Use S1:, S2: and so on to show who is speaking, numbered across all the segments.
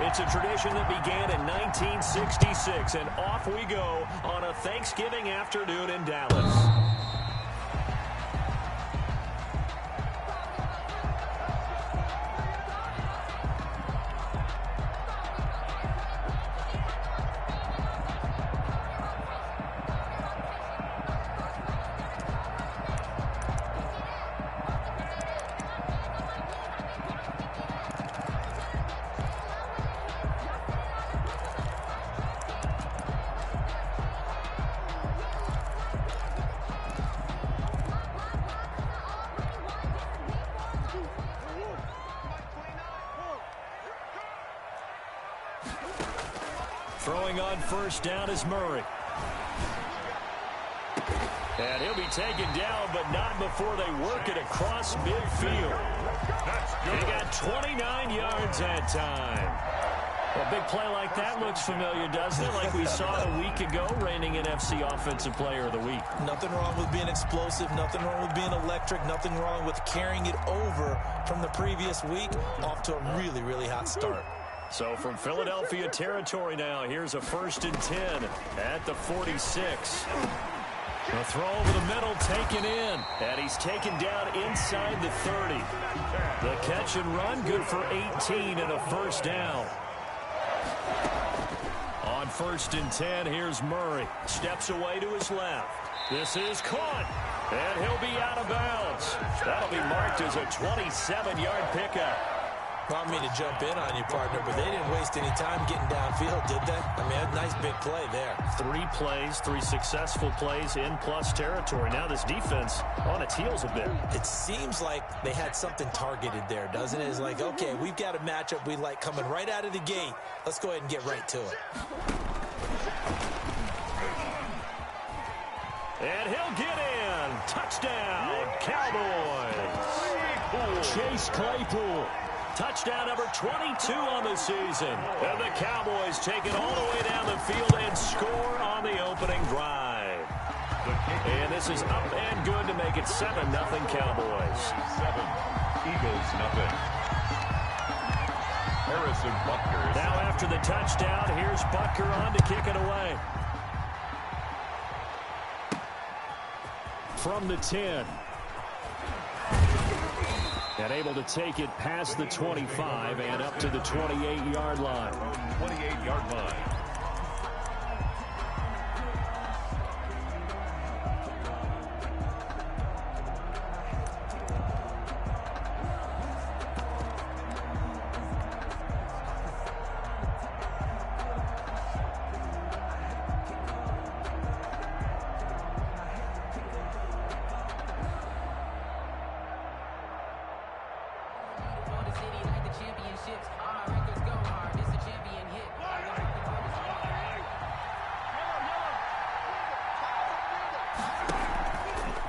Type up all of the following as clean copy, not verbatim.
S1: It's a tradition that began in 1966, and off we go on a Thanksgiving afternoon in Dallas. Throwing on first down is Murray. And he'll be taken down, but not before they work it across midfield. He got 29 yards that time. A big play like that looks familiar, doesn't it? Like we saw a week ago, reigning NFC Offensive Player of the Week.
S2: Nothing wrong with being explosive. Nothing wrong with being electric. Nothing wrong with carrying it over from the previous week. Off to a really, really hot start.
S1: So from Philadelphia territory now, here's a 1st and 10 at the 46. The throw over the middle taken in, and he's taken down inside the 30. The catch and run good for 18 and a first down. On 1st and 10, here's Murray. Steps away to his left. This is caught, and he'll be out of bounds. That'll be marked as a 27-yard pickup.
S2: I don't mean to jump in on you, partner, but they didn't waste any time getting downfield, did they? I mean, a nice big play there.
S1: 3 plays, 3 successful plays in plus territory. Now this defense on its heels a bit.
S2: It seems like they had something targeted there, doesn't it? It's like, okay, we've got a matchup we like coming right out of the gate. Let's go ahead and get right to it.
S1: And he'll get in. Touchdown, Cowboys. Chase Claypool. Touchdown number 22 on the season. And the Cowboys take it all the way down the field and score on the opening drive. And this is up and good to make it 7-0 Cowboys.
S3: 7, Eagles nothing. Harrison Butker.
S1: Now after the touchdown, here's Butker on to kick it away. From the 10. And able to take it past the 25 and up to the 28-yard line.
S3: 28-yard line.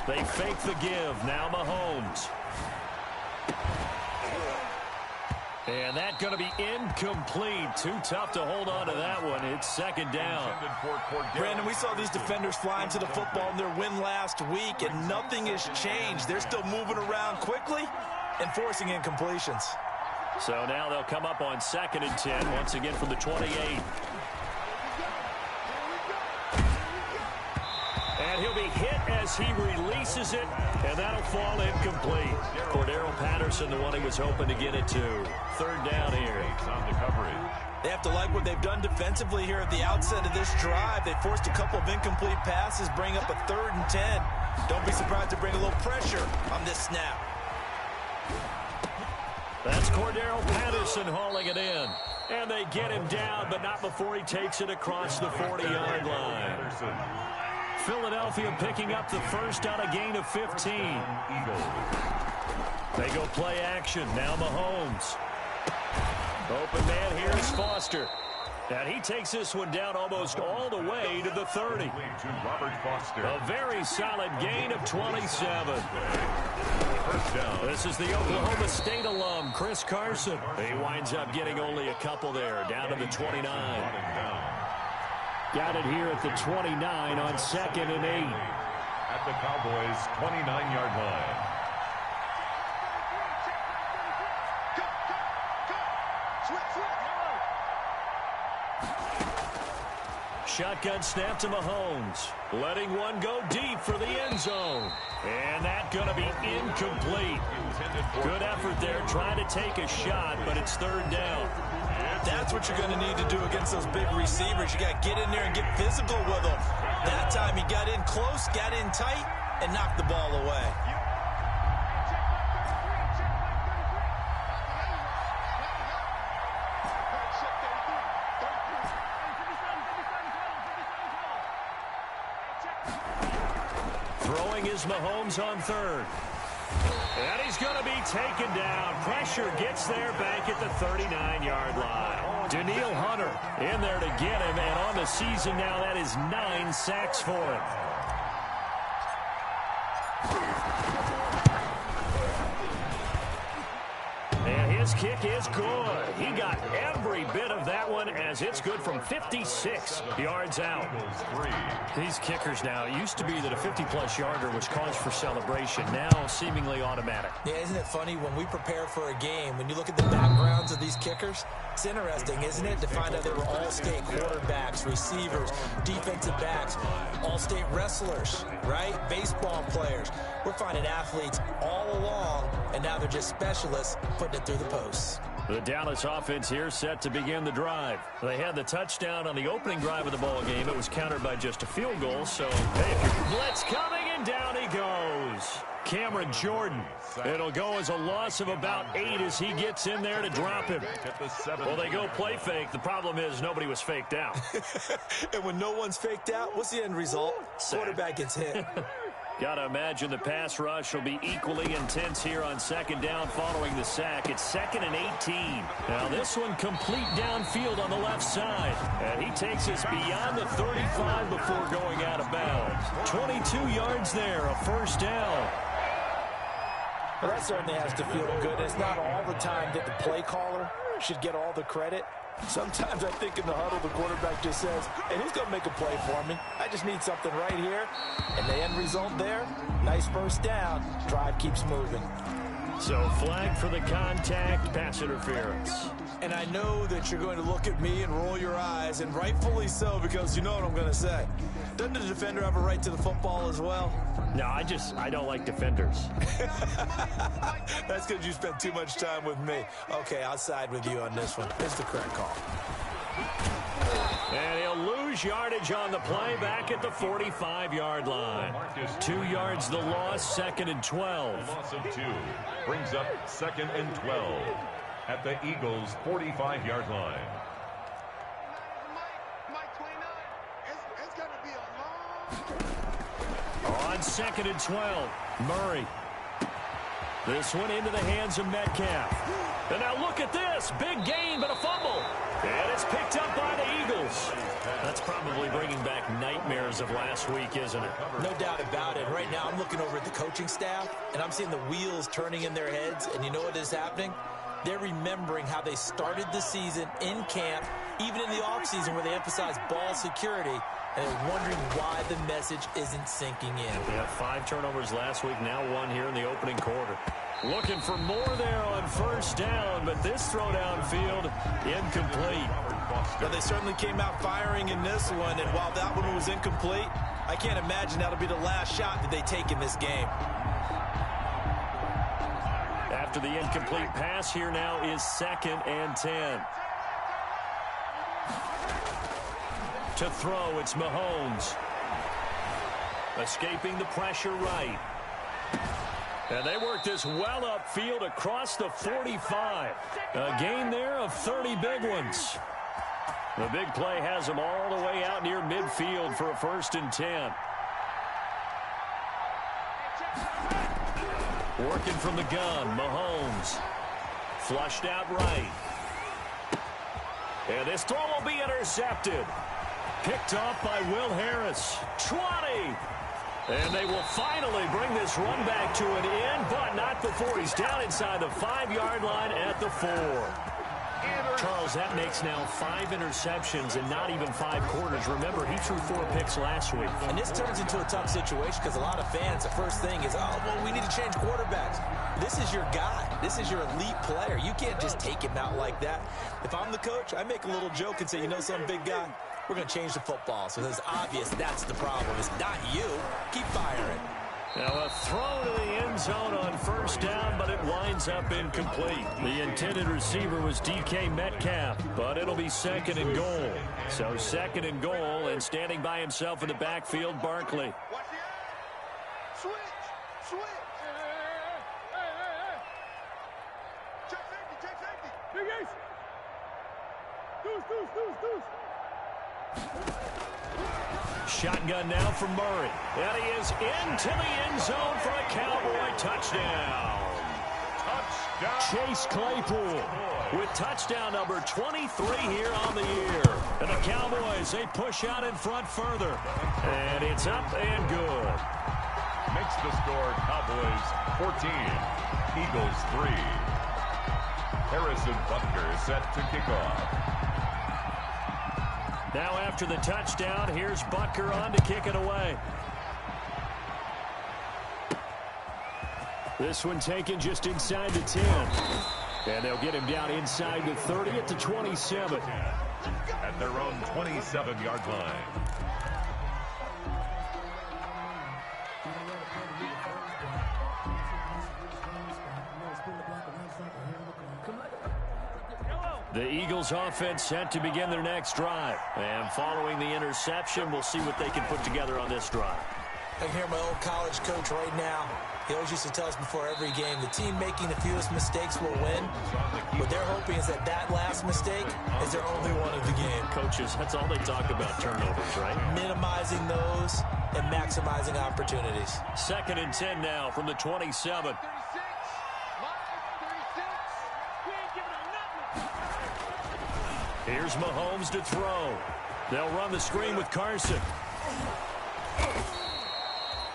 S1: They fake the give. Now Mahomes. And that's going to be incomplete. Too tough to hold on to that one. It's 2nd down.
S2: Brandon, we saw these defenders flying to the football in their win last week, and nothing has changed. They're still moving around quickly and forcing incompletions.
S1: So now they'll come up on 2nd and 10, once again from the 28. And he'll be hit as he releases it, and that'll fall incomplete. Cordero Patterson, the one he was hoping to get it to. 3rd down here.
S3: On the coverage.
S2: They have to like what they've done defensively here at the outset of this drive. They forced a couple of incomplete passes, bring up a 3rd and 10. Don't be surprised to bring a little pressure on this snap.
S1: That's Cordero Patterson hauling it in. And they get him down, but not before he takes it across the 40-yard line. Philadelphia picking up the first on a gain of 15. They go play action. Now Mahomes. Open man here is Foster. And he takes this one down almost all the way to the 30. A very solid gain of 27.
S3: First down.
S1: This is the Oklahoma State alum, Chris Carson. He winds up getting only a couple there, down to the 29. Got it here at the 29 on 2nd and 8.
S3: At the Cowboys' 29-yard line.
S1: Shotgun snap to Mahomes. Letting one go deep for the end zone. And that's going to be incomplete. Good effort there trying to take a shot, but it's third down.
S2: That's what you're going to need to do against those big receivers. You got to get in there and get physical with them. That time he got in close, got in tight, and knocked the ball away.
S1: Throwing is Mahomes on third. And he's going to be taken down. Pressure gets there back at the 39-yard line. Danielle Hunter in there to get him. And on the season now, that is 9 sacks for him. And his kick is good. He got every bit of that one as it's good from 56 yards out. These kickers now, it used to be that a 50-plus yarder was cause for celebration. Now seemingly automatic.
S2: Yeah, isn't it funny when we prepare for a game, when you look at the backgrounds of these kickers, it's interesting, isn't it, to find out they were all-state quarterbacks, receivers, defensive backs, all-state wrestlers, right? Baseball players. We're finding athletes all along, and now they're just specialists putting it through the posts.
S1: The Dallas offense here set to begin the drive. They had the touchdown on the opening drive of the ball game. It was countered by just a field goal. So, hey, blitz coming, and down he goes. Cameron Jordan. It'll go as a loss of about 8 as he gets in there to drop him. Well, they go play fake. The problem is nobody was faked out.
S2: And when no one's faked out, what's the end result? Quarterback gets hit.
S1: Got to imagine the pass rush will be equally intense here on second down following the sack. It's 2nd and 18. Now this one complete downfield on the left side. And he takes us beyond the 35 before going out of bounds. 22 yards there, a first down.
S2: Well, that certainly has to feel good. It's not all the time that the play caller should get all the credit. Sometimes I think in the huddle, the quarterback just says, hey, who's going to make a play for me? I just need something right here. And the end result there, nice first down. Drive keeps moving.
S1: So flag for the contact, pass interference.
S2: And I know that you're going to look at me and roll your eyes, and rightfully so, because you know what I'm going to say. Doesn't the defender have a right to the football as well?
S1: No, I don't like defenders.
S2: That's because you spent too much time with me. Okay, I'll side with you on this one. It's the correct call.
S1: And he'll lose yardage on the play back at the 45-yard line. 2 yards the loss, 2nd and 12.
S3: Loss of 2 brings up 2nd and 12 at the Eagles' 45-yard line.
S1: On 2nd and 12, Murray. This one into the hands of Metcalf. And now look at this. Big gain, but a fumble. And it's picked up by the Eagles. That's probably bringing back nightmares of last week, isn't it?
S2: No doubt about it. Right now I'm looking over at the coaching staff, and I'm seeing the wheels turning in their heads. And you know what is happening? They're remembering how they started the season in camp, even in the offseason where they emphasized ball security. And they're wondering why the message isn't sinking in.
S1: They had 5 turnovers last week, now 1 here in the opening quarter. Looking for more there on first down, but this throw downfield incomplete.
S2: Well, they certainly came out firing in this one, and while that one was incomplete, I can't imagine that'll be the last shot that they take in this game.
S1: After the incomplete pass, here now is 2nd and 10. To throw, it's Mahomes. Escaping the pressure right. And they work this well upfield across the 45. A gain there of 30 big ones. The big play has them all the way out near midfield for a 1st and 10. Working from the gun, Mahomes. Flushed out right. And this throw will be intercepted. Picked off by Will Harris. 20. And they will finally bring this run back to an end, but not before he's down inside the 5-yard line at the 4. Charles, that makes now 5 interceptions in not even 5 quarters. Remember, he threw 4 picks last week.
S2: And this turns into a tough situation because a lot of fans, the first thing is, oh, well, we need to change quarterbacks. This is your guy. This is your elite player. You can't just take him out like that. If I'm the coach, I make a little joke and say, you know something, big guy? We're going to change the football. So it's obvious that's the problem. It's not you. Keep firing.
S1: Now a throw to the end zone on first down, but it winds up incomplete. The intended receiver was DK Metcalf, but it'll be second and goal. So second and goal, and standing by himself in the backfield, Barkley.
S4: Switch! Check safety! Big Ace! Deuce!
S1: Shotgun now from Murray. And he is into the end zone for a Cowboy touchdown. Chase Claypool with touchdown number 23 here on the year. And the Cowboys, they push out in front further. And it's up and good.
S3: Makes the score Cowboys 14, Eagles 3. Harrison Butker set to kick off.
S1: Now after the touchdown, here's Butker on to kick it away. This one taken just inside the 10. And they'll get him down inside the 30 at the 27.
S3: At their own 27-yard line.
S1: The Eagles offense set to begin their next drive. And following the interception, we'll see what they can put together on this drive.
S2: I can hear my old college coach right now. He always used to tell us before every game, the team making the fewest mistakes will win. What they're hoping is that last mistake is their only one of the game.
S1: Coaches, that's all they talk about, turnovers, right?
S2: Minimizing those and maximizing opportunities.
S1: Second and 10 now from the 27. Here's Mahomes to throw. They'll run the screen with Carson.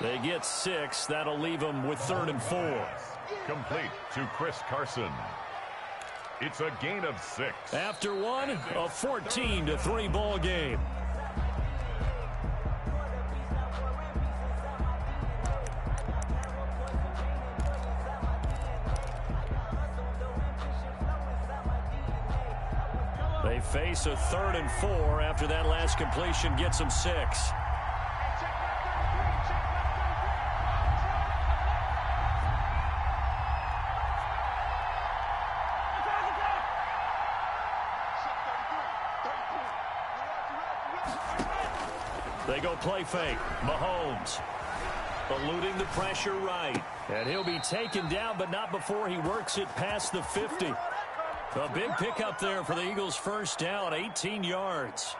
S1: They get 6. That'll leave them with 3rd and 4.
S3: Complete to Chris Carson. It's a gain of 6.
S1: After one, a 14-3 ball game. They face a 3rd and 4 after that last completion gets them 6. They go play fake. Mahomes eluding the pressure right. And he'll be taken down, but not before he works it past the 50. A big pickup there for the Eagles' first down, 18 yards.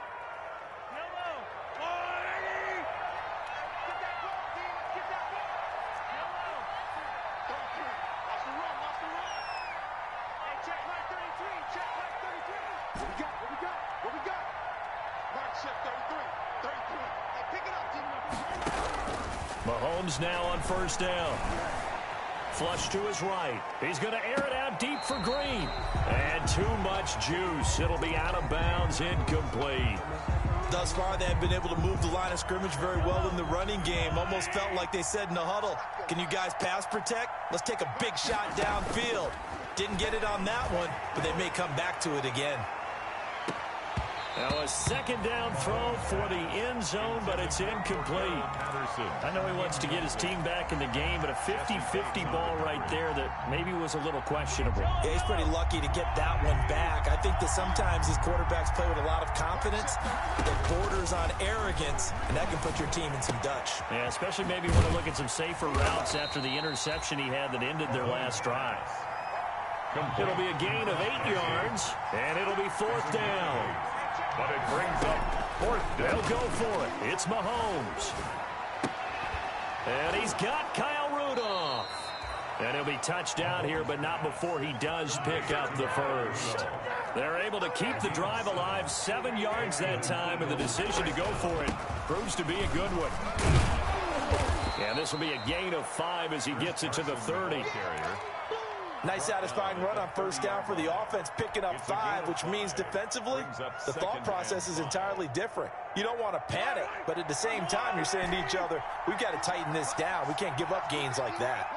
S1: Mahomes now on first down. Flush to his right. He's going to air it out deep for Green. And too much juice. It'll be out of bounds, incomplete.
S2: Thus far, they have been able to move the line of scrimmage very well in the running game. Almost felt like they said in the huddle, can you guys pass protect? Let's take a big shot downfield. Didn't get it on that one, but they may come back to it again.
S1: Now a second down throw for the end zone, but it's incomplete. I know he wants to get his team back in the game, but a 50-50 ball right there that maybe was a little questionable.
S2: Yeah, he's pretty lucky to get that one back. I think that sometimes these quarterbacks play with a lot of confidence that borders on arrogance, and that can put your team in some Dutch.
S1: Yeah, especially maybe when you look at some safer routes after the interception he had that ended their last drive. It'll be a gain of 8 yards, and it'll be 4th down.
S3: But it brings up 4th down.
S1: They'll go for it. It's Mahomes. And he's got Kyle Rudolph. And he'll be touched down here, but not before he does pick up the first. They're able to keep the drive alive, 7 yards that time, and the decision to go for it proves to be a good one. And this will be a gain of 5 as he gets it to the 30.
S2: Nice satisfying run on first down for the offense, picking up 5, which means defensively, the thought process is entirely different. You don't want to panic, but at the same time, you're saying to each other, we've got to tighten this down. We can't give up gains like that.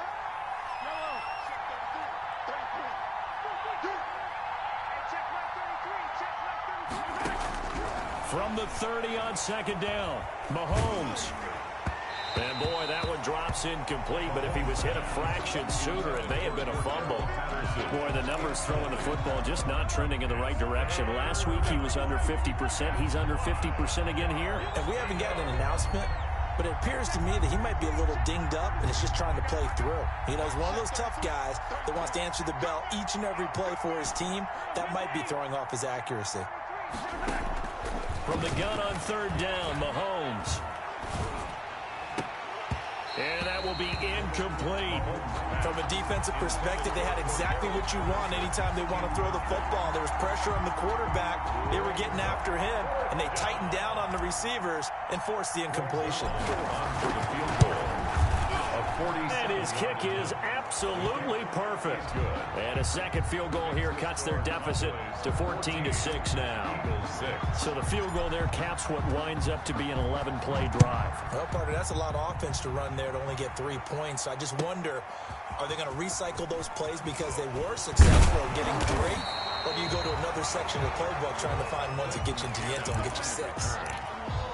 S1: From the 30 on second down, Mahomes. And, boy, that one drops incomplete, but if he was hit a fraction sooner, it may have been a fumble. Boy, the numbers throwing the football just not trending in the right direction. Last week he was under 50%. He's under 50% again here.
S2: And we haven't gotten an announcement, but it appears to me that he might be a little dinged up and is just trying to play through. You know, he's one of those tough guys that wants to answer the bell each and every play for his team. That might be throwing off his accuracy.
S1: From the gun on third down, Mahomes. And that will be incomplete.
S2: From a defensive perspective, they had exactly what you want anytime they want to throw the football. There was pressure on the quarterback. They were getting after him, and they tightened down on the receivers and forced the incompletion.
S3: For the field goal of 47.
S1: And his kick is absolutely perfect. And a second field goal here cuts their deficit to 14-6 now. So the field goal there caps what winds up to be an 11-play drive.
S2: Well, partner, that's a lot of offense to run there to only get 3 points. So I just wonder, are they going to recycle those plays because they were successful in getting 3? Or do you go to another section of the playbook trying to find ones that get you into the end zone and get you 6?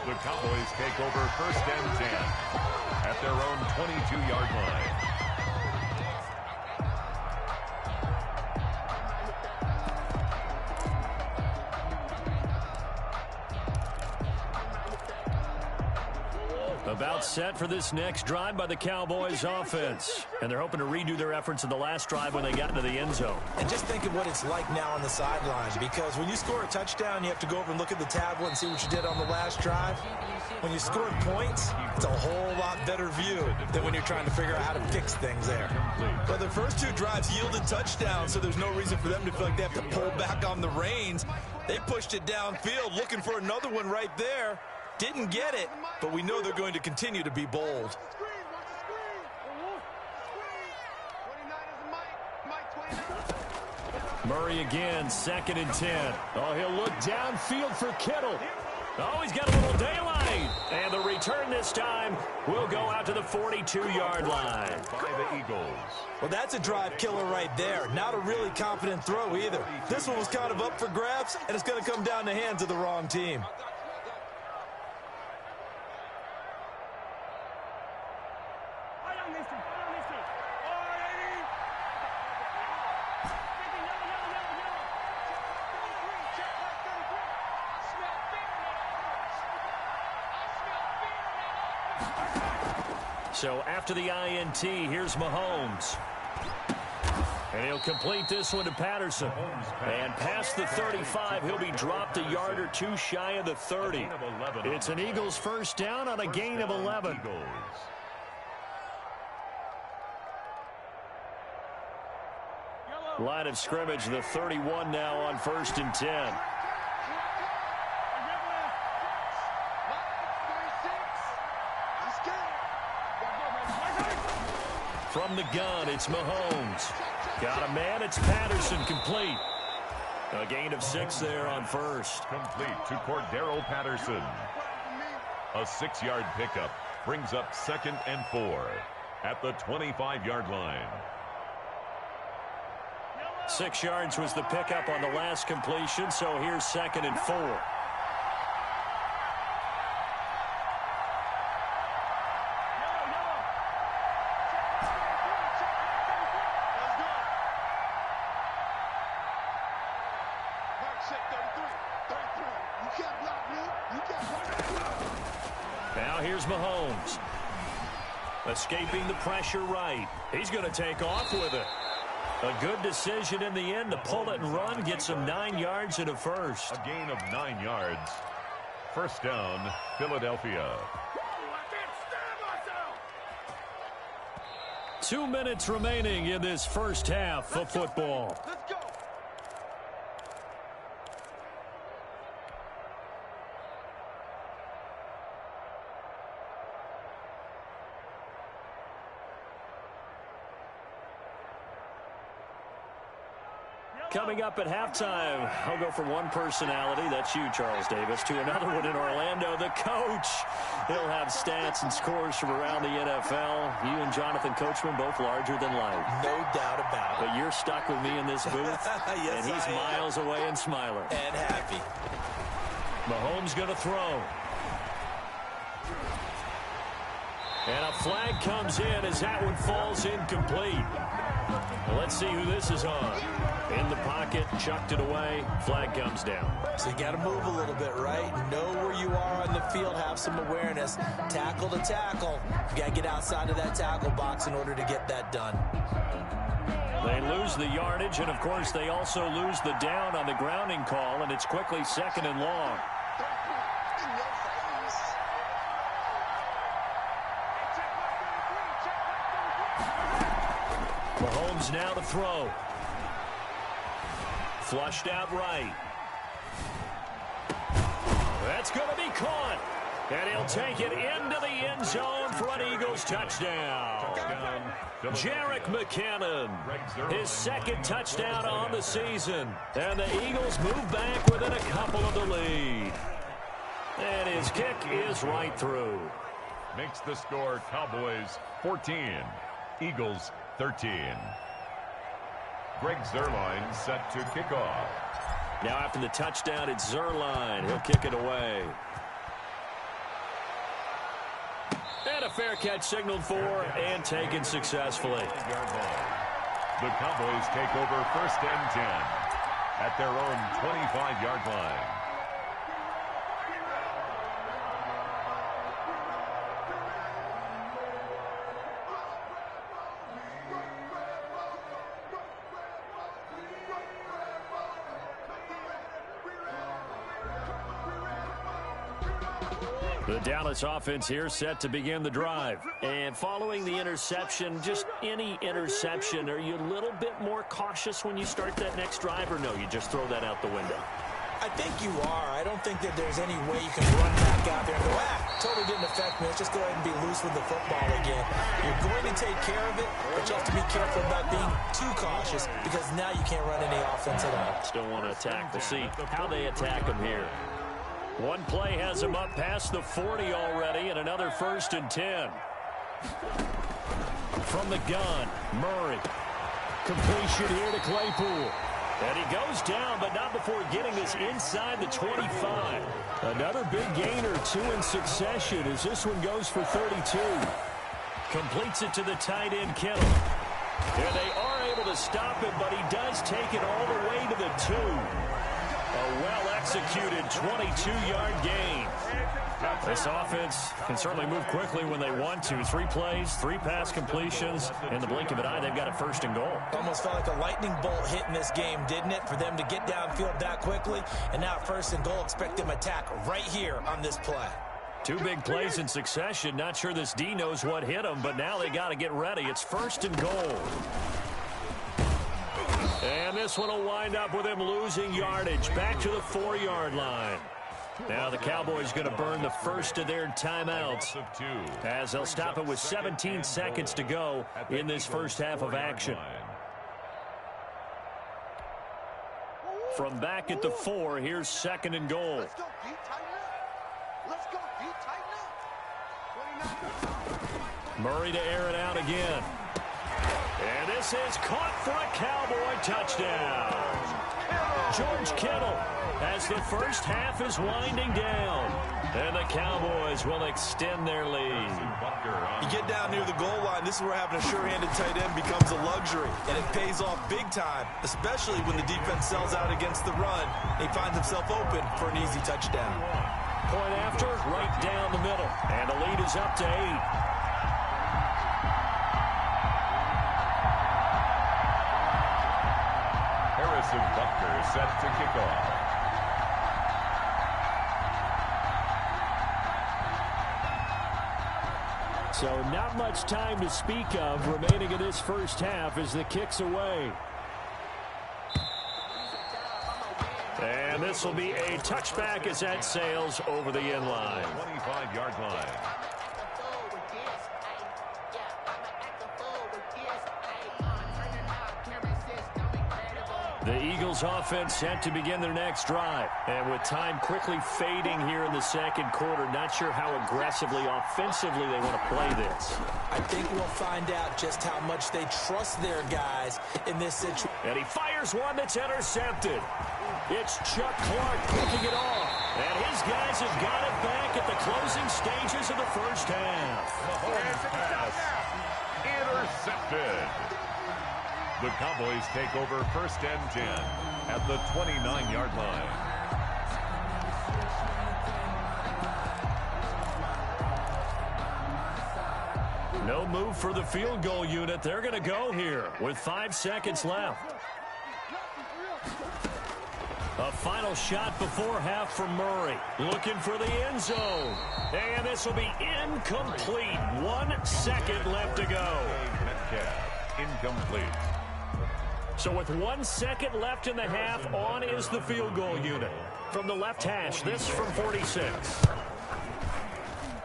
S3: The Cowboys take over first and 10 at their own 22-yard line.
S1: About set for this next drive by the Cowboys offense. And they're hoping to redo their efforts in the last drive when they got into the end zone.
S2: And just think of what it's like now on the sideline, because when you score a touchdown, you have to go over and look at the tablet and see what you did on the last drive. When you scored points, it's a whole lot better view than when you're trying to figure out how to fix things there. But the first 2 drives yielded touchdowns, so there's no reason for them to feel like they have to pull back on the reins. They pushed it downfield, looking for another one right there. Didn't get it, but we know they're going to continue to be bold.
S1: Murray again, 2nd and 10. Oh, he'll look downfield for Kittle. Oh, he's got a little daylight. And the return this time will go out to the 42-yard line.
S3: By the Eagles.
S2: Well, that's a drive killer right there. Not a really confident throw either. This one was kind of up for grabs, and it's going to come down the hands of the wrong team.
S1: So after the INT, here's Mahomes. And he'll complete this one to Patterson. And past the 35, he'll be dropped a yard or 2 shy of the 30. It's an Eagles first down on a gain of 11. Line of scrimmage, the 31 now on 1st and 10. From the gun, it's Mahomes. Got a man, it's Patterson, complete. A gain of 6 there on first.
S3: Complete to Cordero Patterson. A 6-yard pickup brings up 2nd and 4 at the 25-yard line.
S1: 6 yards was the pickup on the last completion, so here's 2nd and 4. Now here's Mahomes. Escaping the pressure right. He's going to take off with it. A good decision in the end to pull it and run, get some 9 yards and a first.
S3: A gain of 9 yards. First down, Philadelphia.
S1: 2 minutes remaining in this first half of football.
S4: Let's go.
S1: Coming up at halftime, I'll go from one personality, that's you, Charles Davis, to another one in Orlando, the coach. He'll have stats and scores from around the NFL. You and Jonathan Coachman, both larger than life.
S2: No doubt about it.
S1: But you're stuck with me in this booth,
S2: Yes,
S1: and he's miles away and smiling.
S2: And happy.
S1: Mahomes going to throw. And a flag comes in as that one falls incomplete. Well, let's see who this is on. In the pocket, chucked it away, flag comes down.
S2: So you got to move a little bit, right? Know where you are on the field, have some awareness. Tackle to tackle. You got to get outside of that tackle box in order to get that done.
S1: They lose the yardage, and of course they also lose the down on the grounding call, and it's quickly 2nd and long. Mahomes now to throw. Flushed out right. That's going to be caught. And he'll take it into the end zone for an Eagles touchdown. Jerick McKinnon, his 2nd touchdown on the season. And the Eagles move back within a couple of the lead. And his kick is right through.
S3: Makes the score Cowboys 14, Eagles 13. Greg Zuerlein set to kick off.
S1: Now after the touchdown, it's Zuerlein. He'll kick it away. And a fair catch signaled for and taken successfully.
S3: The Cowboys take over 1st and 10 at their own 25-yard line.
S1: The Dallas offense here set to begin the drive. And following the interception, just any interception, are you a little bit more cautious when you start that next drive, or no, you just throw that out the window?
S2: I think you are. I don't think that there's any way you can run back out there and go, totally didn't affect me. Let's just go ahead and be loose with the football again. You're going to take care of it, but you have to be careful about being too cautious because now you can't run any offense at all.
S1: Still want to attack. We'll see how they attack them here. One play has him up past the 40 already, and another 1st and 10. From the gun, Murray. Completion here to Claypool. And he goes down, but not before getting this inside the 25. Another big gain or 2 in succession as this one goes for 32. Completes it to the tight end, Kittle. And they are able to stop him, but he does take it all the way to the 2. A well-executed 22-yard gain. This offense can certainly move quickly when they want to. 3 plays, 3 pass completions. In the blink of an eye, they've got a 1st and goal.
S2: Almost felt like a lightning bolt hit in this game, didn't it? For them to get downfield that quickly. And now 1st and goal, expect them to attack right here on this play.
S1: 2 big plays in succession. Not sure this D knows what hit him, but now they got to get ready. It's 1st and goal. And this one will wind up with him losing yardage. Back to the 4-yard line. Now the Cowboys going to burn the first of their timeouts as they'll stop it with 17 seconds to go in this first half of action. From back at the 4, here's 2nd and goal.
S4: Let's go, D, tighten up. Let's go, D, tighten up.
S1: Murray to air it out again. And this is caught for a Cowboy touchdown. George Kittle as the first half is winding down. And the Cowboys will extend their lead.
S5: You get down near the goal line, this is where having a sure-handed tight end becomes a luxury. And it pays off big time, especially when the defense sells out against the run. He finds himself open for an easy touchdown.
S1: Point after, right down the middle. And the lead is up to 8.
S3: Harrison Butker set to kick off.
S1: So not much time to speak of remaining in this first half as the kick's away. And this will be a touchback as that sails over the end line.
S3: 25-yard line.
S1: The Eagles offense set to begin their next drive. And with time quickly fading here in the second quarter, not sure how aggressively, offensively they want to play this.
S2: I think we'll find out just how much they trust their guys in this situation.
S1: And he fires one that's intercepted. It's Chuck Clark kicking it off. And his guys have got it back at the closing stages of the first half.
S3: Mahomes pass intercepted. The Cowboys take over first and 10 at the 29-yard line.
S1: No move for the field goal unit. They're going to go here with 5 seconds left. A final shot before half from Murray. Looking for the end zone. And this will be incomplete. 1 second left to go.
S3: Metcalf, incomplete.
S1: So with 1 second left in the half, on is the field goal unit. From the left hash, this from 46.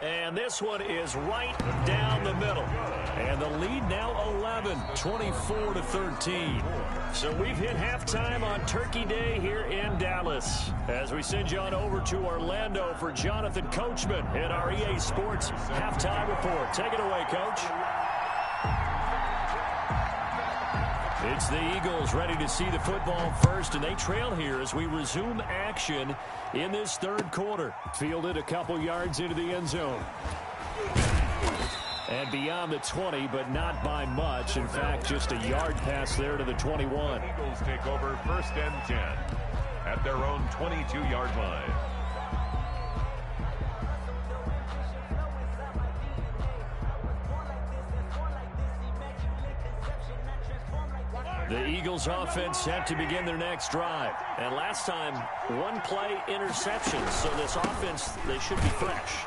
S1: And this one is right down the middle. And the lead now 11, 24-13. So we've hit halftime on Turkey Day here in Dallas. As we send you on over to Orlando for Jonathan Coachman in our EA Sports Halftime Report. Take it away, Coach. It's the Eagles ready to see the football first, and they trail here as we resume action in this third quarter. Fielded a couple yards into the end zone. And beyond the 20, but not by much. In fact, just a yard pass there to the 21.
S3: Eagles take over first and 10 at their own 22-yard line.
S1: The Eagles offense set to begin their next drive. And last time, 1 play interception. So this offense, they should be fresh.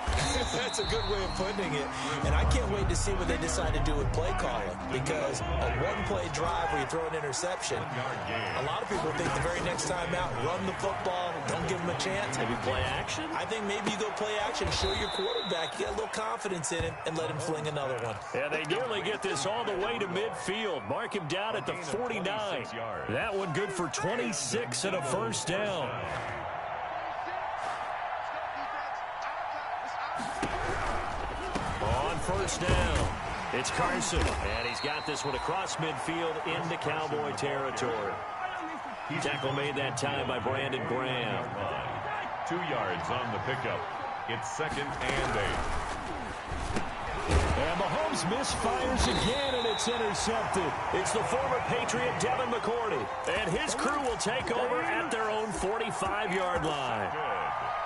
S2: That's a good way of putting it. And I can't wait to see what they decide to do with play calling. Because a 1-play drive where you throw an interception, a lot of people think the very next time out, run the football, don't give them a chance.
S1: Maybe play action?
S2: I think maybe you go play action, show your quarterback, you get a little confidence in him, and let him fling another one.
S1: Yeah, they nearly get this all the way to midfield. Mark him down at the 49. That one good for 26 and a first down. On first down, it's Carson. And he's got this one across midfield into Cowboy territory. Tackle made that time by Brandon Graham.
S3: 2 yards on the pickup. It's 2nd and 8.
S1: And Mahomes misfires again, and it's intercepted. It's the former Patriot Devin McCourty. And his crew will take over at their own 45-yard line.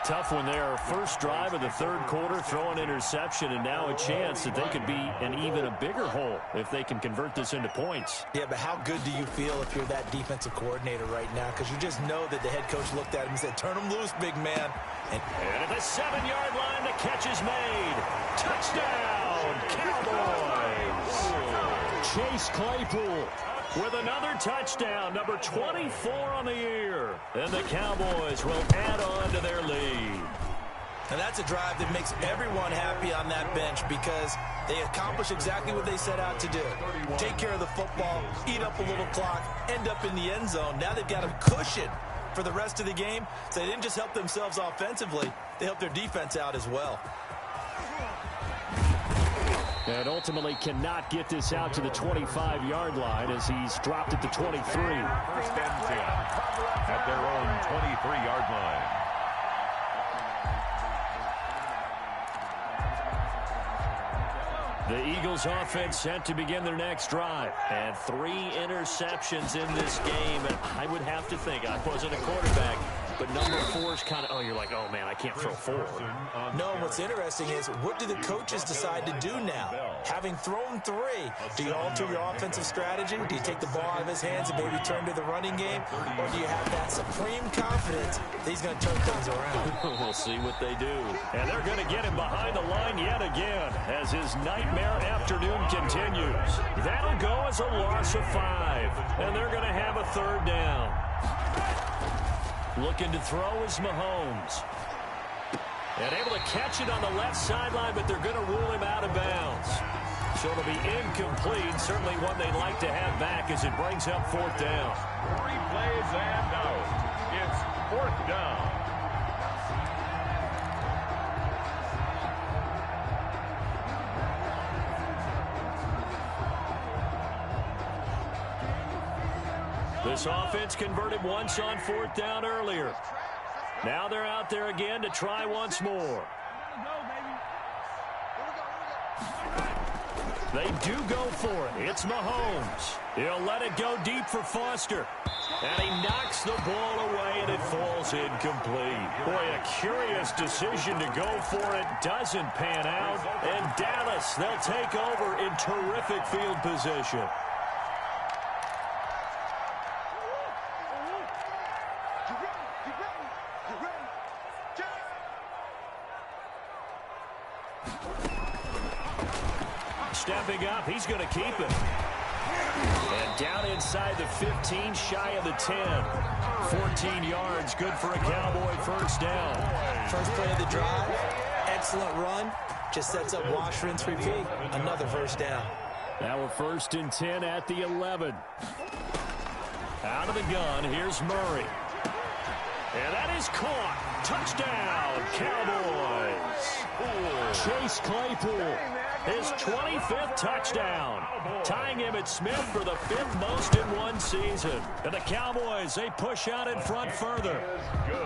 S1: Tough one there. First drive of the third quarter, throw an interception, and now a chance that they could be in even a bigger hole if they can convert this into points.
S2: Yeah, but how good do you feel if you're that defensive coordinator right now? Because you just know that the head coach looked at him and said, turn him loose, big man.
S1: And at the 7-yard line, the catch is made. Touchdown, Cowboys! Chase Claypool with another touchdown, number 24 on the year. And the Cowboys will add on to their lead.
S2: And that's a drive that makes everyone happy on that bench because they accomplish exactly what they set out to do. Take care of the football, eat up a little clock, end up in the end zone. Now they've got a cushion for the rest of the game. So they didn't just help themselves offensively, they helped their defense out as well.
S1: And ultimately cannot get this out to the 25-yard line as he's dropped at the 23.
S3: First and 10 at their own 23-yard line.
S1: The Eagles offense set to begin their next drive. And 3 interceptions in this game. And I would have to think, I wasn't a quarterback, but number 4 is kind of, oh, you're like, oh, man, I can't throw 4.
S2: No, what's interesting is, what do the coaches decide to do now? Having thrown 3, do you alter your offensive strategy? Do you take the ball out of his hands and maybe turn to the running game? Or do you have that supreme confidence that he's going to turn things around?
S1: We'll see what they do. And they're going to get him behind the line yet again as his nightmare afternoon continues. That'll go as a loss of 5. And they're going to have a third down. Looking to throw is Mahomes. And able to catch it on the left sideline, but they're going to rule him out of bounds. So it'll be incomplete. Certainly one they'd like to have back as it brings up 4th down.
S3: 3 plays and out. It's 4th down.
S1: The This offense converted once on 4th down earlier. Now they're out there again to try once more. They do go for it. It's Mahomes. He'll let it go deep for Foster. And he knocks the ball away, and it falls incomplete. Boy, a curious decision to go for it. Doesn't pan out. And Dallas, they'll take over in terrific field position. Stepping up, he's going to keep it. And down inside the 15, shy of the 10. 14 yards, good for a Cowboy first down.
S2: First play of the drive, excellent run. Just sets up wash, rinse, repeat. Another first down.
S1: Now we're 1st and 10 at the 11. Out of the gun, here's Murray. And that is caught. Touchdown, Cowboys. Chase Claypool, his 25th touchdown, tying Emmitt Smith for the 5th most in one season. And the Cowboys, they push out in front further.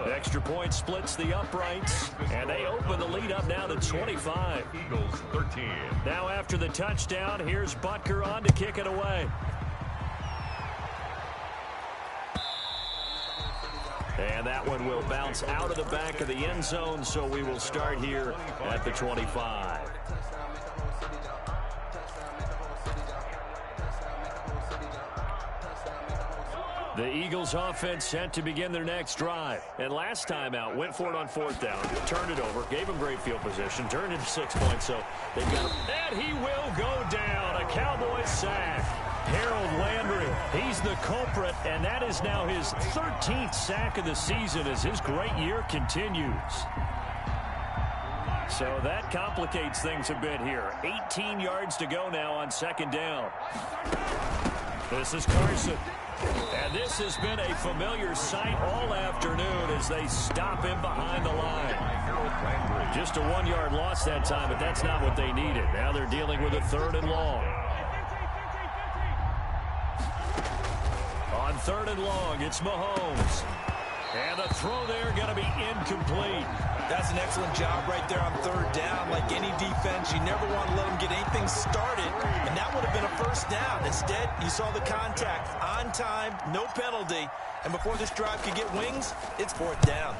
S1: The extra point splits the uprights, and they open the lead up now to 25.
S3: Eagles 13.
S1: Now after the touchdown, here's Butker on to kick it away. And that one will bounce out of the back of the end zone, so we will start here at the 25. The Eagles offense set to begin their next drive. And last time out, went for it on 4th down, turned it over, gave him great field position, turned it 6 points, so they've got him. And he will go down. A Cowboys sack. Harold Landry, he's the culprit, and that is now his 13th sack of the season as his great year continues. So that complicates things a bit here. 18 yards to go now on 2nd down. This is Carson. And this has been a familiar sight all afternoon as they stop him behind the line. Just a 1-yard loss that time, but that's not what they needed. Now they're dealing with a 3rd and long. On 3rd and long, it's Mahomes. And the throw there going to be incomplete.
S5: That's an excellent job right there on 3rd down. Like any defense, you never want to let them get anything started, and that would have been a first down. Instead, you saw the contact on time, no penalty, and before this drive could get wings, it's 4th down.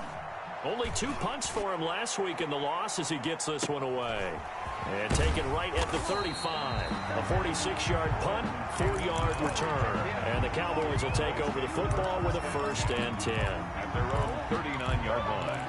S1: Only 2 punts for him last week in the loss as he gets this one away. And taken right at the 35. A 46-yard punt, 4-yard return. And the Cowboys will take over the football with a 1st and 10.
S3: At their own 39-yard line.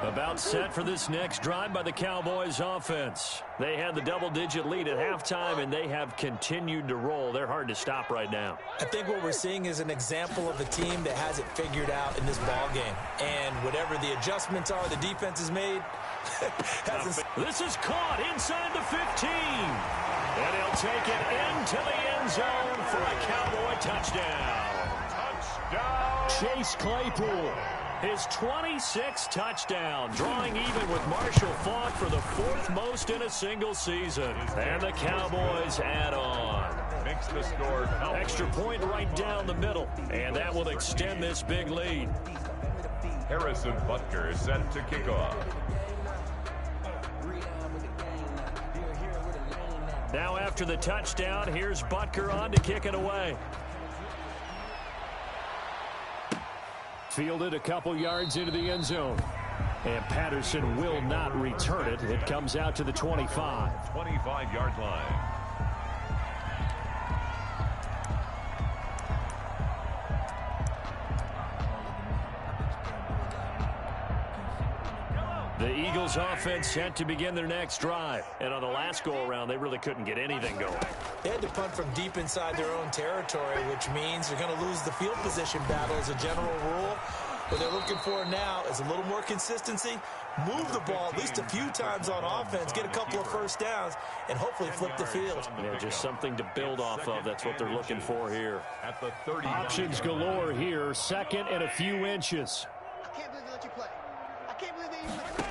S1: About set for this next drive by the Cowboys offense. They had the double-digit lead at halftime, and they have continued to roll. They're hard to stop right now.
S2: I think what we're seeing is an example of a team that has it figured out in this ball game. And whatever the adjustments are the defense has made,
S1: this is caught inside the 15. And he'll take it into the end zone for a Cowboy touchdown. Chase Claypool, his 26th touchdown, drawing even with Marshall Faulk for the 4th most in a single season. And the Cowboys add on.
S3: Makes the score.
S1: Extra point right down the middle, and that will extend this big lead.
S3: Harrison Butker is set to kick off.
S1: Now after the touchdown, here's Butker on to kick it away. Fielded a couple yards into the end zone. And Patterson will not return it. It comes out to the 25.
S3: 25-yard line.
S1: The Eagles offense set to begin their next drive. And on the last go-around, they really couldn't get anything going.
S2: They had to punt from deep inside their own territory, which means they're going to lose the field position battle as a general rule. What they're looking for now is a little more consistency, move the ball at least a few times on offense, get a couple of first downs, and hopefully flip the field.
S1: Yeah, just something to build off of. That's what they're looking for here.
S3: At the 30.
S1: Options galore here. 2nd and a few inches.
S4: I can't believe they let you play. I can't believe they even let you play.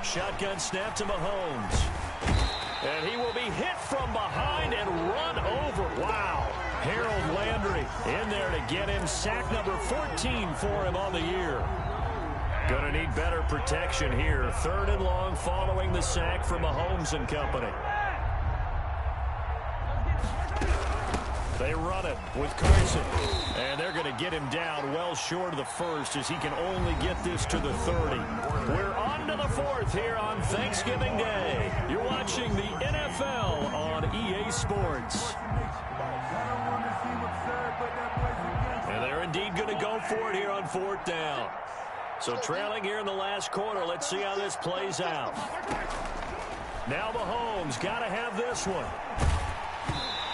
S1: Shotgun snap to Mahomes. And he will be hit from behind and run over. Wow. Harold Landry in there to get him sack number 14 for him on the year. Going to need better protection here. 3rd and long following the sack from Mahomes and company. They run it with Carson. And they're going to get him down well short of the first as he can only get this to the 30. We're on to the 4th here on Thanksgiving Day. You're watching the NFL on EA Sports. And they're indeed going to go for it here on 4th down. So trailing here in the last quarter. Let's see how this plays out. Now Mahomes got to have this one.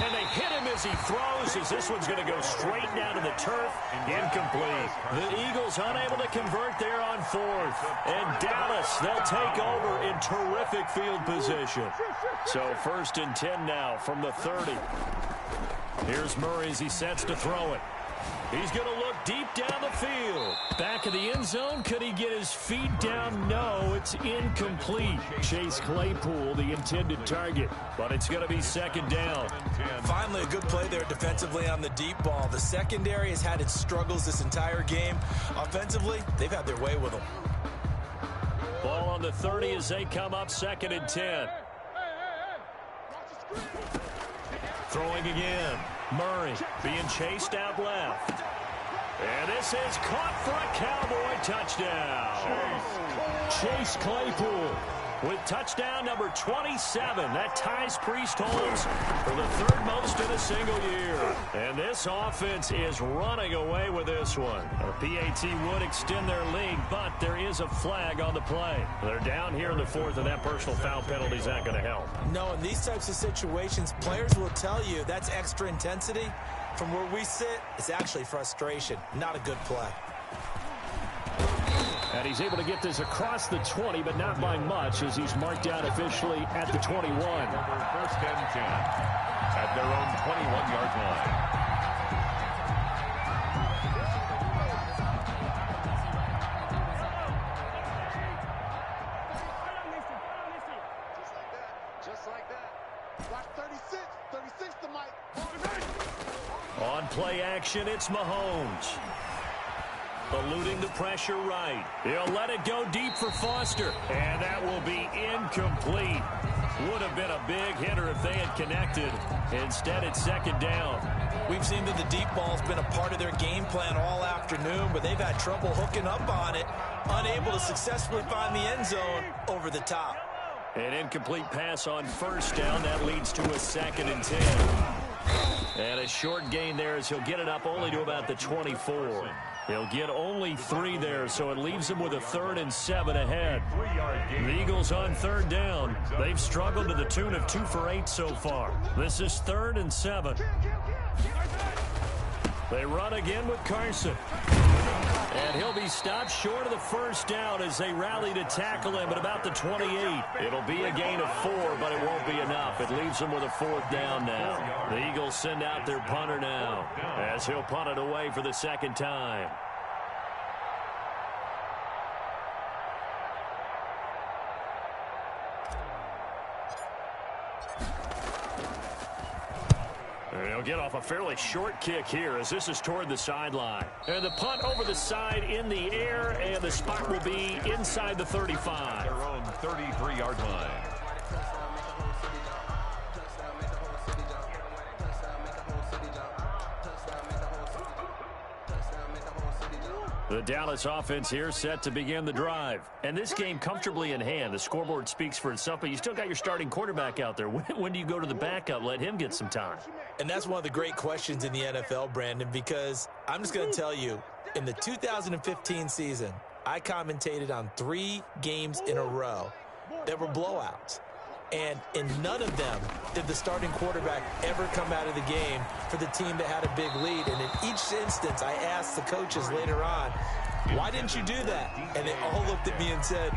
S1: And they hit him as he throws, as this one's going to go straight down to the turf. Incomplete. The Eagles unable to convert there on 4th. And Dallas, they'll take over in terrific field position. So 1st and 10 now from the 30. Here's Murray as he sets to throw it. He's going to look deep down the field. Back of the end zone. Could he get his feet down? No, it's incomplete. Chase Claypool, the intended target. But it's going to be 2nd down.
S5: Finally, a good play there defensively on the deep ball. The secondary has had its struggles this entire game. Offensively, they've had their way with them.
S1: Ball on the 30 as they come up 2nd and 10. Throwing again. Murray being chased out left. And this is caught for a Cowboy touchdown. Chase Claypool with touchdown number 27. That ties Priest Holmes for the 3rd most in a single year. And this offense is running away with this one. A PAT would extend their lead, but there is a flag on the play. They're down here in the 4th, and that personal foul penalty is not going to help.
S5: No, in these types of situations, players will tell you that's extra intensity. From where we sit, it's actually frustration. Not a good play.
S1: And he's able to get this across the 20, but not by much, as he's marked out officially at the 21.
S3: 1st and 10 at their own 21-yard line.
S4: Just like that. Block 36. 36 to Mike.
S1: On play action, it's Mahomes. Eluding the pressure right. He'll let it go deep for Foster. And that will be incomplete. Would have been a big hitter if they had connected. Instead, it's 2nd down.
S5: We've seen that the deep ball's been a part of their game plan all afternoon, but they've had trouble hooking up on it, unable to successfully find the end zone over the top.
S1: An incomplete pass on 1st down. That leads to a 2nd and 10. And a short gain there as he'll get it up only to about the 24. He'll get only 3 there, so it leaves him with a 3rd and 7 ahead. The Eagles on 3rd down. They've struggled to the tune of 2 for 8 so far. This is 3rd and 7. They run again with Carson. And he'll be stopped short of the 1st down as they rally to tackle him at about the 28. It'll be a gain of 4, but it won't be enough. It leaves them with a 4th down now. The Eagles send out their punter now as he'll punt it away for the 2nd time. He'll get off a fairly short kick here as this is toward the sideline. And the punt over the side in the air, and the spot will be inside the 35.
S3: Their own 33-yard line.
S1: The Dallas offense here set to begin the drive. And this game comfortably in hand. The scoreboard speaks for itself, but you still got your starting quarterback out there. When do you go to the backup? Let him get some time.
S5: And that's one of the great questions in the NFL, Brandon, because I'm just going to tell you, in the 2015 season, I commentated on 3 games in a row that were blowouts. And in none of them did the starting quarterback ever come out of the game for the team that had a big lead. And in each instance, I asked the coaches later on, why didn't you do that? And they all looked at me and said,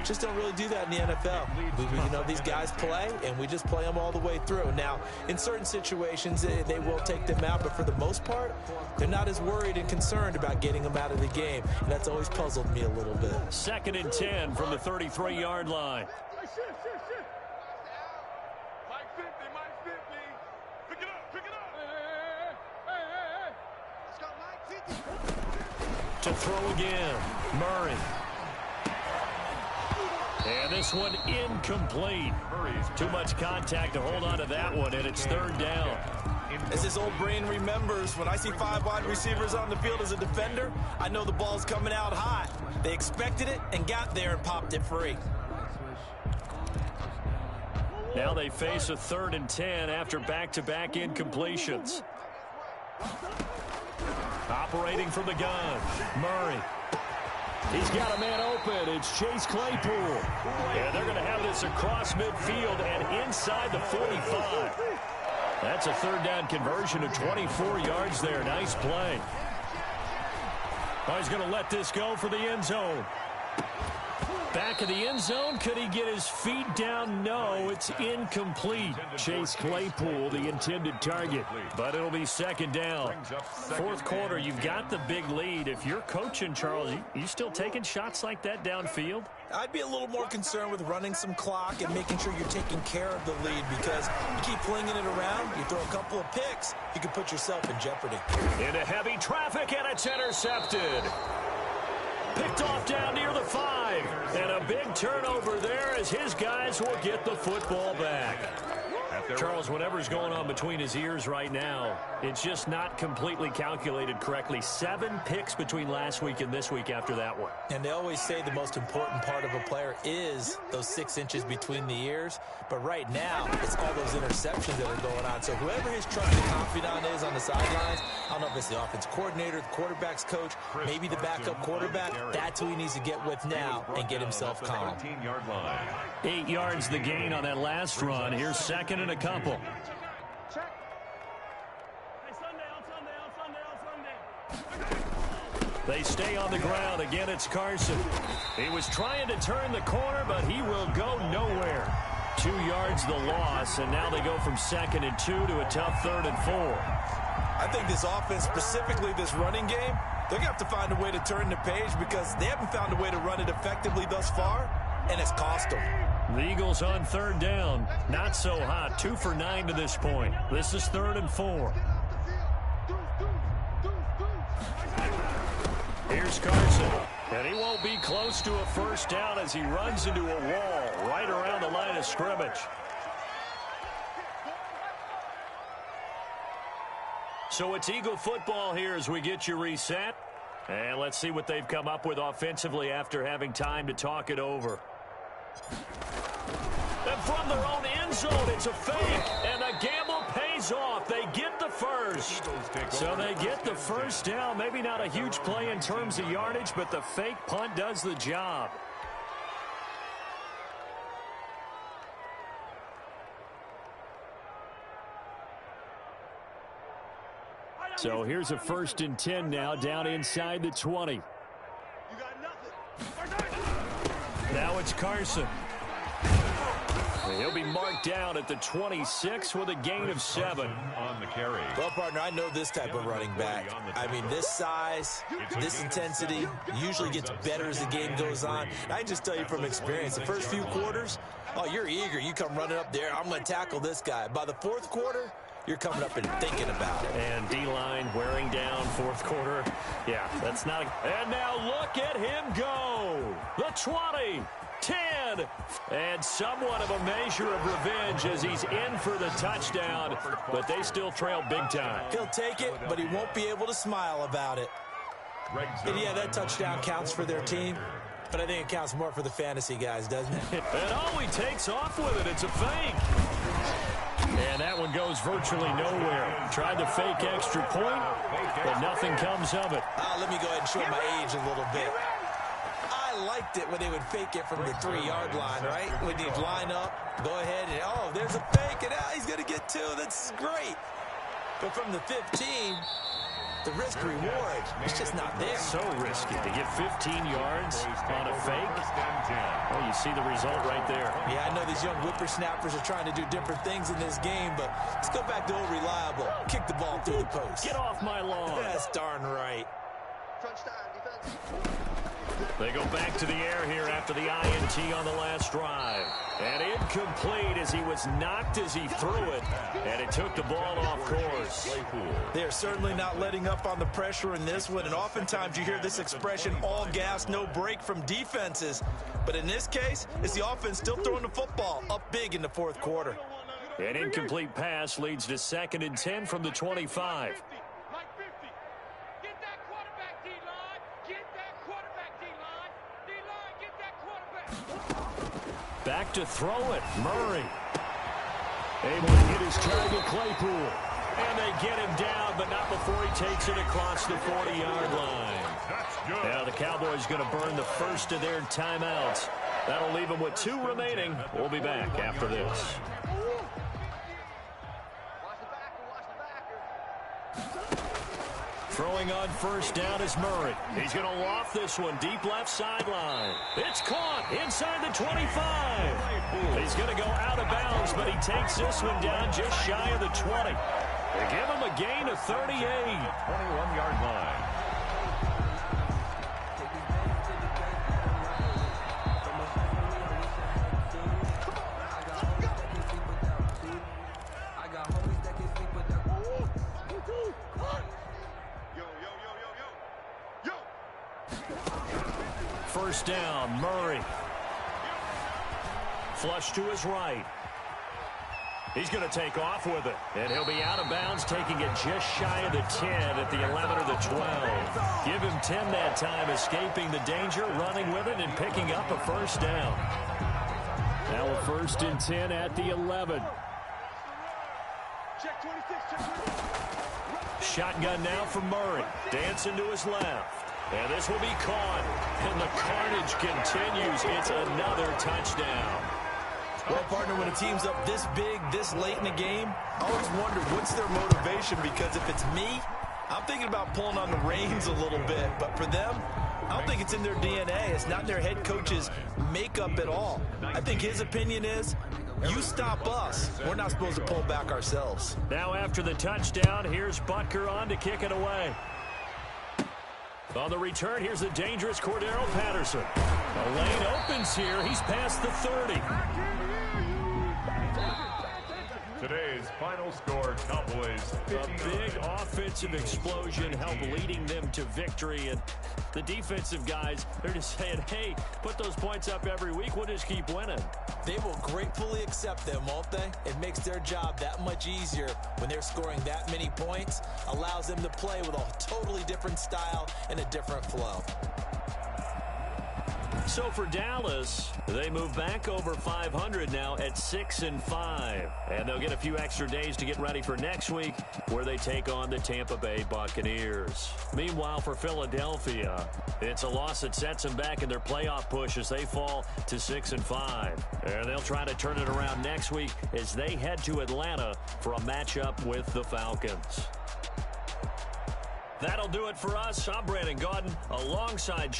S5: just don't really do that in the NFL. You know, these guys play, and we just play them all the way through. Now, in certain situations, they will take them out, but for the most part, they're not as worried and concerned about getting them out of the game. And that's always puzzled me a little bit.
S1: 2nd and 10 from the 33-yard line. to throw again. Murray. And this one incomplete. Too much contact to hold on to that one, and it's third down.
S5: As his old brain remembers, when I see 5 wide receivers on the field as a defender, I know the ball's coming out hot. They expected it and got there and popped it free.
S1: Now they face a 3rd and 10 after back-to-back incompletions. Operating from the gun, Murray. He's got a man open. It's Chase Claypool. And they're going to have this across midfield and inside the 45. That's a 3rd down conversion of 24 yards there. Nice play. Oh, he's going to let this go for the end zone. Back of the end zone. Could he get his feet down? No, it's incomplete. Chase Claypool, the intended target. But it'll be 2nd down. 4th quarter, you've got the big lead. If you're coaching, Charles, you still taking shots like that downfield?
S5: I'd be a little more concerned with running some clock and making sure you're taking care of the lead, because you keep flinging it around, you throw a couple of picks, you can put yourself in jeopardy.
S1: Into heavy traffic, and it's intercepted. Picked off down near the 5. And a big turnover there as his guys will get the football back. Charles, whatever's going on between his ears right now, it's just not completely calculated correctly. 7 picks between last week and this week after that one.
S5: And they always say the most important part of a player is those 6 inches between the ears. But right now, it's all those interceptions that are going on. So whoever his trusted confidant is on the sidelines, I don't know if it's the offense coordinator, the quarterback's coach, maybe the backup quarterback, that's who he needs to get with now and get himself calm.
S1: 8 yards the gain on that last run. Here's 2nd and a couple. They stay on the ground. Again, it's Carson. He was trying to turn the corner, but he will go nowhere. 2 yards the loss, and now they go from 2nd and 2 to a tough 3rd and 4.
S5: I think this offense, specifically this running game, they're going to have to find a way to turn the page, because they haven't found a way to run it effectively thus far, and it's cost them.
S1: The Eagles on 3rd down. Not so hot. 2 for 9 to this point. This is 3rd and 4. Here's Carson. And he won't be close to a 1st down as he runs into a wall right around the line of scrimmage. So it's Eagle football here as we get you reset. And let's see what they've come up with offensively after having time to talk it over. And from their own end zone, it's a fake. And the gamble pays off. They get the 1st. So they get the 1st down. Maybe not a huge play in terms of yardage, but the fake punt does the job. So here's a 1st and 10 now, down inside the 20. Now it's Carson. He'll be marked down at the 26 with a gain of 7.
S3: On the carry.
S5: Well, partner, I know this type of running back. I mean, this size, this intensity usually gets better as the game goes on. I can just tell you from experience, the first few quarters, oh, you're eager. You come running up there, I'm going to tackle this guy. By the 4th quarter, you're coming up and thinking about it.
S1: And D-line wearing down 4th quarter. Yeah, that's not and now look at him go. The 20, 10, and somewhat of a measure of revenge as he's in for the touchdown, but they still trail big time.
S5: He'll take it, but he won't be able to smile about it. And yeah, that touchdown counts for their team, but I think it counts more for the fantasy guys, doesn't it?
S1: And oh, he takes off with it. It's a fake. And that one goes virtually nowhere. Tried to fake extra point, but nothing comes of it.
S5: Let me go ahead and show my age a little bit. I liked it when they would fake it from the 3-yard line, right? When they'd line up, go ahead, and oh, there's a fake, and he's going to get 2. That's great. But from the 15, the risk-reward, it's just not there.
S1: So risky to get 15 yards on a fake. Well, you see the result right there.
S5: Yeah, I know these young whippersnappers are trying to do different things in this game, but let's go back to old reliable. Kick the ball through the post.
S1: Get off my lawn.
S5: That's darn right.
S4: Crunch time, defense.
S1: They go back to the air here after the INT on the last drive. And incomplete as he was knocked as he threw it. And it took the ball off course.
S5: They are certainly not letting up on the pressure in this one. And oftentimes you hear this expression, all gas, no break from defenses. But in this case, it's the offense still throwing the football up big in the fourth quarter.
S1: An incomplete pass leads to 2nd and 10 from the 25. Back to throw it. Murray. Able to hit his target, Claypool. And they get him down, but not before he takes it across the 40-yard line. Now the Cowboys going to burn the first of their timeouts. That'll leave them with 2 remaining. We'll be back after this. Throwing on first down is Murray. He's going to loft this one deep left sideline. It's caught inside the 25. He's going to go out of bounds, but he takes this one down just shy of the 20. They give him a gain of 38.
S3: 21-yard line.
S1: First down, Murray. Flush to his right. He's going to take off with it. And he'll be out of bounds, taking it just shy of the 10 at the 11 or the 12. Give him 10 that time, escaping the danger, running with it, and picking up a first down. Now a 1st and 10 at the 11.
S4: Check 26, check 26.
S1: Shotgun now for Murray. Dancing to his left. And this will be caught. And the carnage continues. It's another touchdown.
S5: Well, partner, when a team's up this big, this late in the game, I always wonder what's their motivation, because if it's me, I'm thinking about pulling on the reins a little bit. But for them, I don't think it's in their DNA. It's not in their head coach's makeup at all. I think his opinion is, you stop us. We're not supposed to pull back ourselves.
S1: Now after the touchdown, here's Butker on to kick it away. On the return, here's the dangerous Cordero Patterson. The lane opens here. He's past the 30.
S3: Today's final score, Cowboys 50.
S1: A big offensive explosion helped leading them to victory. And the defensive guys, they're just saying, hey, put those points up every week. We'll just keep winning.
S2: They will gratefully accept them, won't they? It makes their job that much easier when they're scoring that many points. Allows them to play with a totally different style and a different flow.
S1: So for Dallas, they move back over 500 now at 6-5. And they'll get a few extra days to get ready for next week, where they take on the Tampa Bay Buccaneers. Meanwhile, for Philadelphia, it's a loss that sets them back in their playoff push as they fall to 6-5. And they'll try to turn it around next week as they head to Atlanta for a matchup with the Falcons. That'll do it for us. I'm Brandon Gaudin alongside